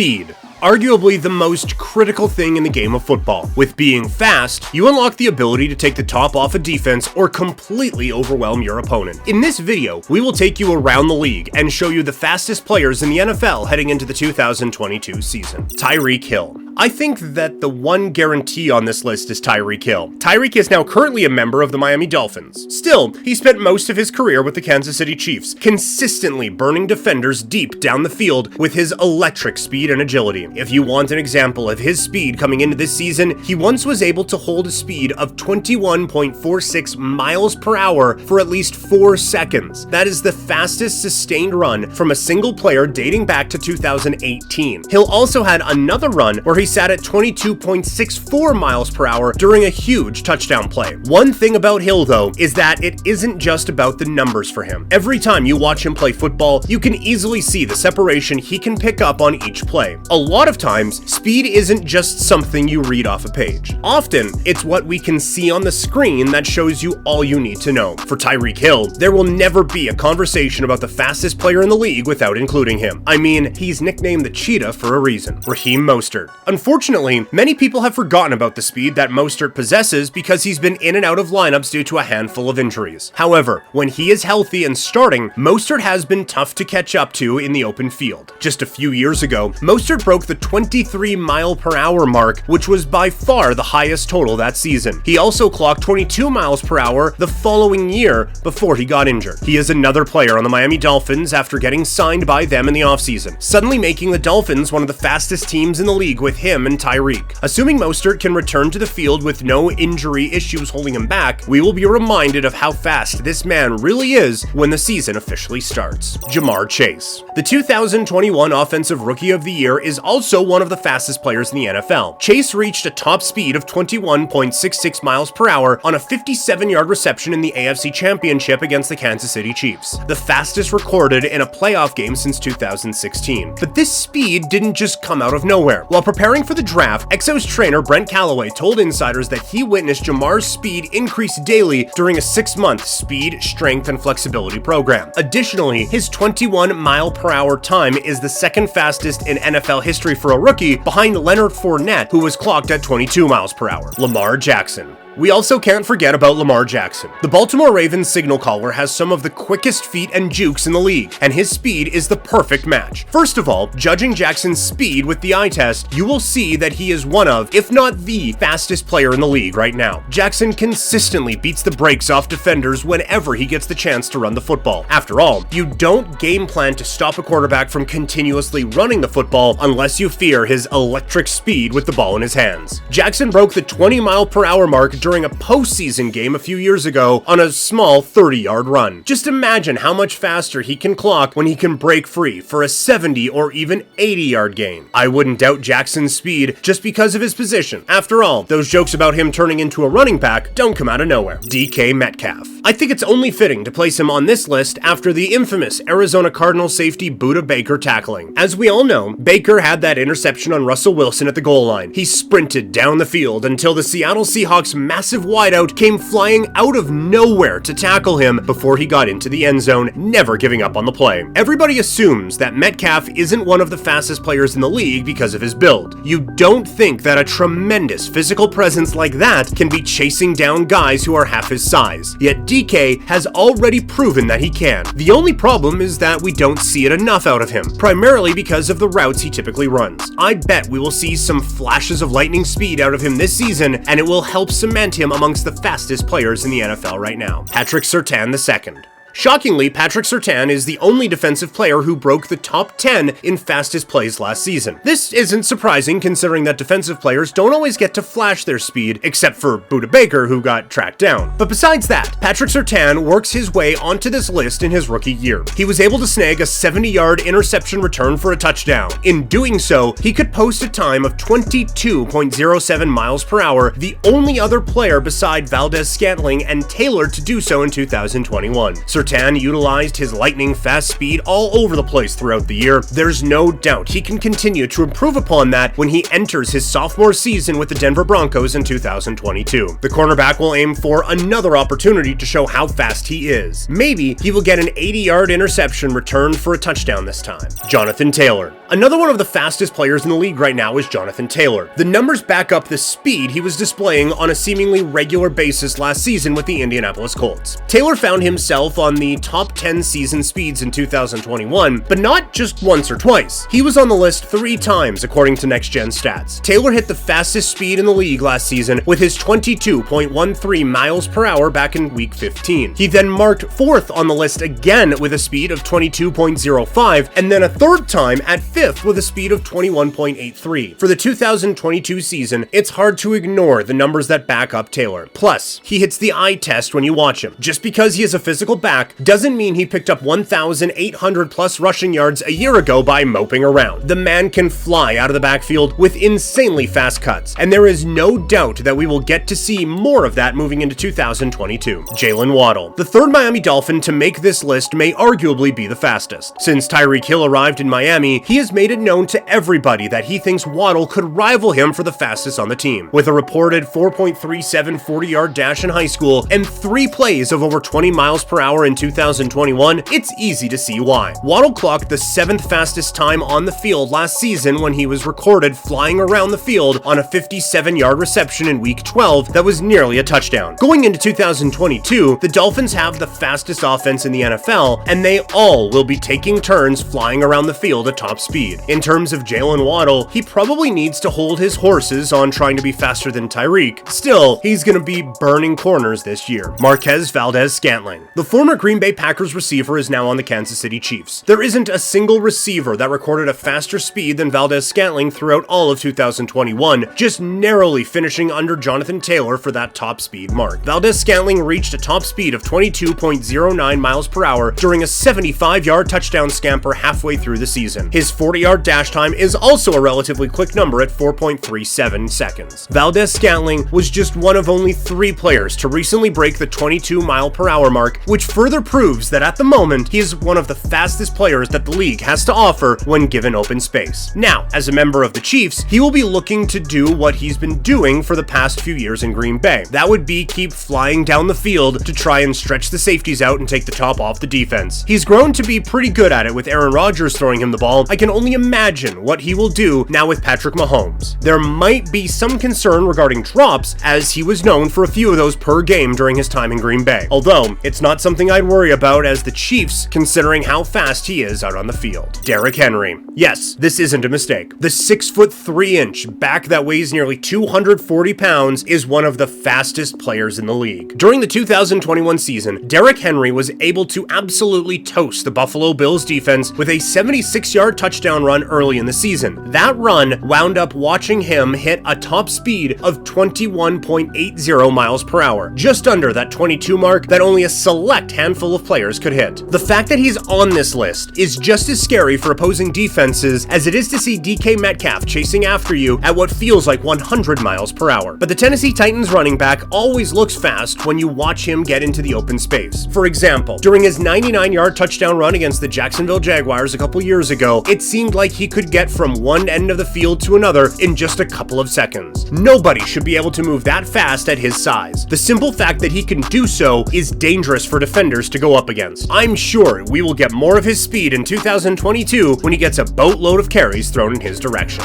Speed. Arguably the most critical thing in the game of football. With being fast, you unlock the ability to take the top off a defense or completely overwhelm your opponent. In this video, we will take you around the league and show you the fastest players in the NFL heading into the 2022 season. Tyreek Hill. I think that the one guarantee on this list is Tyreek Hill. Tyreek is now currently a member of the Miami Dolphins. Still, he spent most of his career with the Kansas City Chiefs, consistently burning defenders deep down the field with his electric speed and agility. If you want an example of his speed coming into this season, he once was able to hold a speed of 21.46 miles per hour for at least 4 seconds. That is the fastest sustained run from a single player dating back to 2018. Hill also had another run where he sat at 22.64 miles per hour during a huge touchdown play. One thing about Hill, though, is that it isn't just about the numbers for him. Every time you watch him play football, you can easily see the separation he can pick up on each play. A lot of times, speed isn't just something you read off a page. Often, it's what we can see on the screen that shows you all you need to know. For Tyreek Hill, there will never be a conversation about the fastest player in the league without including him. I mean, he's nicknamed the Cheetah for a reason. Raheem Mostert. Unfortunately, many people have forgotten about the speed that Mostert possesses because he's been in and out of lineups due to a handful of injuries. However, when he is healthy and starting, Mostert has been tough to catch up to in the open field. Just a few years ago, Mostert broke the 23 mile per hour mark, which was by far the highest total that season. He also clocked 22 miles per hour the following year before he got injured. He is another player on the Miami Dolphins after getting signed by them in the offseason, suddenly making the Dolphins one of the fastest teams in the league with him and Tyreek. Assuming Mostert can return to the field with no injury issues holding him back, we will be reminded of how fast this man really is when the season officially starts. Ja'Marr Chase. The 2021 Offensive Rookie of the Year is also one of the fastest players in the NFL. Chase reached a top speed of 21.66 miles per hour on a 57-yard reception in the AFC Championship against the Kansas City Chiefs, the fastest recorded in a playoff game since 2016. But this speed didn't just come out of nowhere. While preparing for the draft, Exo's trainer Brent Callaway told insiders that he witnessed Ja'Marr's speed increase daily during a 6-month speed, strength, and flexibility program. Additionally, his 21 mile per hour time is the second fastest in NFL history for a rookie, behind Leonard Fournette, who was clocked at 22 miles per hour. Lamar Jackson. We also can't forget about Lamar Jackson. The Baltimore Ravens signal caller has some of the quickest feet and jukes in the league, and his speed is the perfect match. First of all, judging Jackson's speed with the eye test, you will see that he is one of, if not the fastest player in the league right now. Jackson consistently beats the brakes off defenders whenever he gets the chance to run the football. After all, you don't game plan to stop a quarterback from continuously running the football unless you fear his electric speed with the ball in his hands. Jackson broke the 20 mile per hour mark during a postseason game a few years ago on a small 30-yard run. Just imagine how much faster he can clock when he can break free for a 70 or even 80-yard gain. I wouldn't doubt Jackson's speed just because of his position. After all, those jokes about him turning into a running back don't come out of nowhere. DK Metcalf. I think it's only fitting to place him on this list after the infamous Arizona Cardinals safety Budda Baker tackling. As we all know, Baker had that interception on Russell Wilson at the goal line. He sprinted down the field until the Seattle Seahawks massive wideout came flying out of nowhere to tackle him before he got into the end zone, never giving up on the play. Everybody assumes that Metcalf isn't one of the fastest players in the league because of his build. You don't think that a tremendous physical presence like that can be chasing down guys who are half his size. Yet DK has already proven that he can. The only problem is that we don't see it enough out of him, primarily because of the routes he typically runs. I bet we will see some flashes of lightning speed out of him this season, and it will help cement him amongst the fastest players in the NFL right now. Patrick Surtain II. Shockingly, Patrick Surtain is the only defensive player who broke the top 10 in fastest plays last season. This isn't surprising considering that defensive players don't always get to flash their speed, except for Budda Baker, who got tracked down. But besides that, Patrick Surtain works his way onto this list in his rookie year. He was able to snag a 70-yard interception return for a touchdown. In doing so, he could post a time of 22.07 miles per hour, the only other player beside Valdes-Scantling and Taylor to do so in 2021. Surtain utilized his lightning-fast speed all over the place throughout the year. There's no doubt he can continue to improve upon that when he enters his sophomore season with the Denver Broncos in 2022. The cornerback will aim for another opportunity to show how fast he is. Maybe he will get an 80-yard interception returned for a touchdown this time. Jonathan Taylor. Another one of the fastest players in the league right now is Jonathan Taylor. The numbers back up the speed he was displaying on a seemingly regular basis last season with the Indianapolis Colts. Taylor found himself on the top 10 season speeds in 2021, but not just once or twice. He was on the list 3 times according to Next Gen Stats. Taylor hit the fastest speed in the league last season with his 22.13 miles per hour back in week 15. He then marked 4th on the list again with a speed of 22.05, and then a 3rd time at 5th with a speed of 21.83. For the 2022 season, it's hard to ignore the numbers that back up Taylor. Plus, he hits the eye test when you watch him. Just because he is a physical back doesn't mean he picked up 1,800 plus rushing yards a year ago by moping around. The man can fly out of the backfield with insanely fast cuts, and there is no doubt that we will get to see more of that moving into 2022. Jaylen Waddle. The 3rd Miami Dolphin to make this list may arguably be the fastest. Since Tyreek Hill arrived in Miami, he has made it known to everybody that he thinks Waddle could rival him for the fastest on the team. With a reported 4.37 40-yard dash in high school and 3 plays of over 20 miles per hour in 2021, it's easy to see why. Waddle clocked the 7th fastest time on the field last season when he was recorded flying around the field on a 57-yard reception in week 12 that was nearly a touchdown. Going into 2022, the Dolphins have the fastest offense in the NFL, and they all will be taking turns flying around the field at top speed. In terms of Jaylen Waddle, he probably needs to hold his horses on trying to be faster than Tyreek. Still, he's going to be burning corners this year. Marquez Valdes-Scantling. The former Green Bay Packers receiver is now on the Kansas City Chiefs. There isn't a single receiver that recorded a faster speed than Valdes-Scantling throughout all of 2021, just narrowly finishing under Jonathan Taylor for that top speed mark. Valdes-Scantling reached a top speed of 22.09 miles per hour during a 75-yard touchdown scamper halfway through the season. His 40-yard dash time is also a relatively quick number at 4.37 seconds. Valdes-Scantling was just one of only 3 players to recently break the 22-mile-per-hour mark, which further proves that at the moment, he is one of the fastest players that the league has to offer when given open space. Now, as a member of the Chiefs, he will be looking to do what he's been doing for the past few years in Green Bay. That would be keep flying down the field to try and stretch the safeties out and take the top off the defense. He's grown to be pretty good at it with Aaron Rodgers throwing him the ball. I can only imagine what he will do now with Patrick Mahomes. There might be some concern regarding drops, as he was known for a few of those per game during his time in Green Bay. Although, it's not something I'd worry about as the Chiefs, considering how fast he is out on the field. Derrick Henry. Yes, this isn't a mistake. The 6'3" back that weighs nearly 240 pounds is one of the fastest players in the league. During the 2021 season, Derrick Henry was able to absolutely toast the Buffalo Bills defense with a 76-yard touchdown run early in the season. That run wound up watching him hit a top speed of 21.80 miles per hour, just under that 22 mark that only a select handful of players could hit. The fact that he's on this list is just as scary for opposing defenses as it is to see DK Metcalf chasing after you at what feels like 100 miles per hour. But the Tennessee Titans running back always looks fast when you watch him get into the open space. For example, during his 99-yard touchdown run against the Jacksonville Jaguars a couple years ago, it seemed like he could get from one end of the field to another in just a couple of seconds. Nobody should be able to move that fast at his size. The simple fact that he can do so is dangerous for defenders to go up against. I'm sure we will get more of his speed in 2022 when he gets a boatload of carries thrown in his direction.